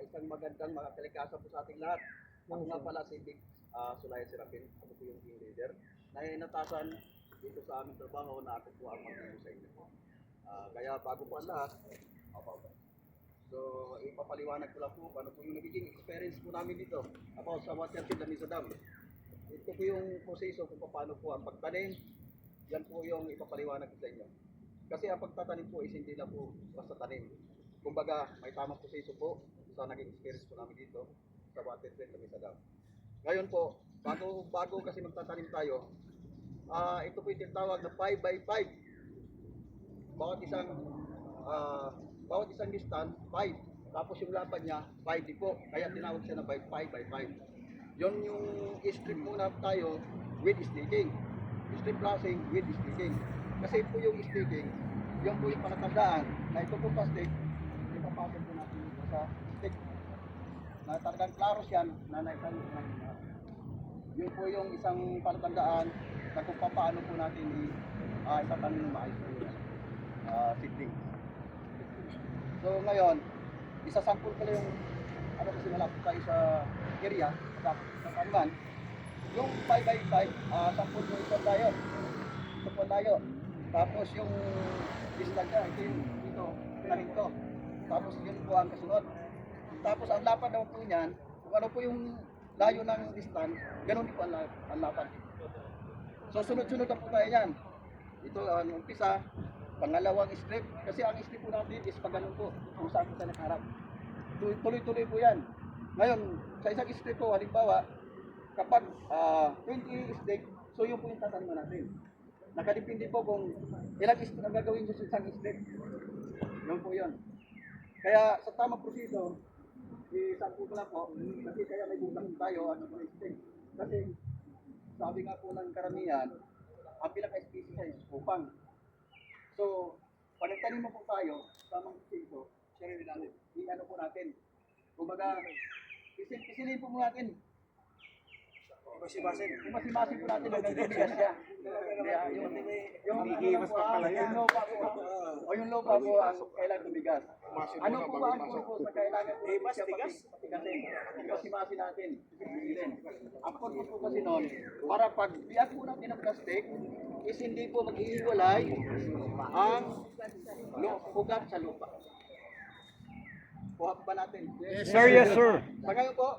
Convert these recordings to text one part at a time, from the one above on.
isang magandang mga kalikasan po sa ating lahat. Ako nga pala si Big Sulaya Serapin. Ako po yung team leader. Nainatasan dito sa aming trabaho na ako po ang magiging sa inyo. Kaya bago po ang lahat, so ipapaliwanag ko lang po paano po yung nagiging experience po namin dito about sa water field na sa dam. Ito po yung proseso kung paano po ang pagtanim. Yan po yung ipapaliwanag ko sa inyo. Kasi ang pagtatanim po is hindi lang po basta tanim. Kumbaga, may tamang proseso po sa naging experience po namin dito sa water field na sa dam. Ngayon po, bago kasi magtatanim tayo, ito po yung tinatawag na 5x5. Bawat isang distan, 5. Tapos yung lapad niya, 5 din po. Kaya tinawag siya na 5x5. Yun yung strip muna tayo with staking. Strip crossing with staking. Kasi po yung staking, yun po yung palatandaan na ito po plastic, ipapasok po natin dito sa stick. Na talagang klaro siyan na naisang yun po yung isang palatandaan na kung paano po natin isatanin ng maayos po yung seedling. So ngayon, isasample ko lang yung kasi malapit tayo sa area, sa Kanuman. Yung 5x5, sample ko ito tayo. Ito po tayo. Tapos yung distansya, ito yung dito, tanim ko. Tapos yun po ang kasunod. Tapos ang lapad naman po niyan, kung ano po yung layo ng distance, ganun din po ang lapad. So sunod-sunod na po tayo yan. Ito ang umpisa, pangalawang strip. Kasi ang strip po natin is pag ganun po, kung saan po tayo nakaharap. Tuloy-tuloy po yan. Ngayon, sa isang strip po, halimbawa, kapag 20 stick, so yun po yung tataniman natin. Nakadepende po kung ilang strip ang gagawin sa isang strip. Yun po yun. Kaya sa tamang proseso, isample ko lang po, kasi kaya may butang tayo at stick. Kasi sabi nga po ng karamihan, ang pinaka-species ay upang. So, pag nagtanim mo po tayo, tamang proseso, i-ano po natin. Kumbaga, isilin po natin. Masimasin po natin hanggang tumigas siya. Yung lupa po ang kailangan tumigas. Ano po ba ang purpose na kailangan tumigas siya patigasin? Masimasin natin. Ang purpose po kasi noon, para pag biyak po natin ang plastic, is hindi po mag-iiwalay ang ugat sa lupa. Kuha pa natin. Yes, sir, yes, sir. Sa ngayon po,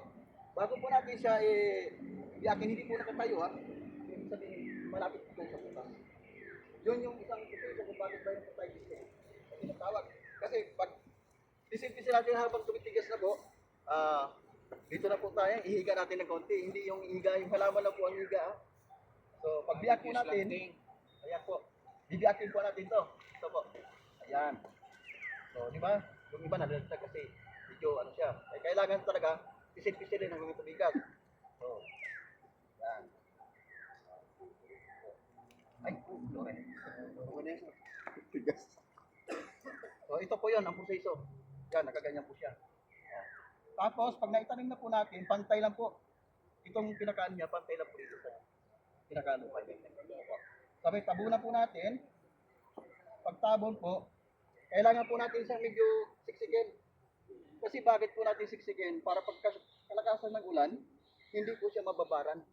bago po natin siya biyakin, hindi po nakatayo ha. Ibig sabihin, malapit po sa butas. Yun yung isang proseso kung bakit ba yung tayo tinatawag. Kasi pag pisil-pisil natin habang tumitigas na po, dito na po tayo, ihiga natin ng konti. Hindi yung ihiga, yung halaman na po ang ihiga ha. So pag biyak po natin, ayan po, bibiyakin po natin to. Ito po, ayan. So di ba? Yung iba nalalagtag kasi medyo ano siya. Kailangan talaga pisil-pisilin hanggang tumigas. So, yan. Ay, sorry. So, ito po yun, ang proseso. Yan, nakaganyan po siya. Tapos, pag naitanim na po natin, pantay lang po. Itong pinakaan niya, pantay lang po dito sa pinakaan po. Sabi, tabunan po natin. Pagtabon po, kailangan po natin isang medyo siksikin. Kasi bakit po natin siksikin? Para pag kalakasan ng ulan, hindi po siya mababaran.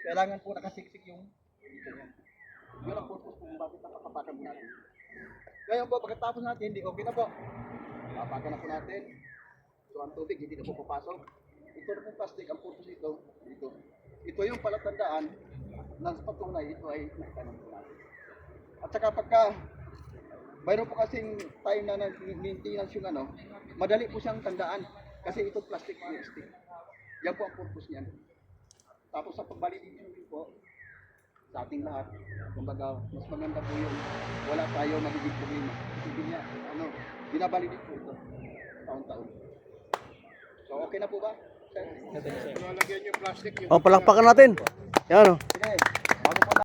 Kailangan po nakasiksik yung dito niya. Yun ang purpose kung bakit napakapakan mo natin. Ngayon po, pagkatapos natin, hindi okay na po. Papakan na po natin. So ang tubig, hindi na po papasok. Ito na po plastic, ang purpose ito, dito. Ito yung palatandaan ng patunay, ito ay nakatanong po natin. At saka pagka mayroon po kasing time na maintenance yung ano, madali po siyang tandaan kasi itong plastic po yung stick. Yan po ang purpose niyan. Tapos sa pag-validation po sa ating lahat, kumbaga mas maganda po yun. Wala tayo magiging problema. Hindi niya, binabalidate po ito taon-taon. So okay na po ba? O, palakpakan natin. Yan o. Sige, bago po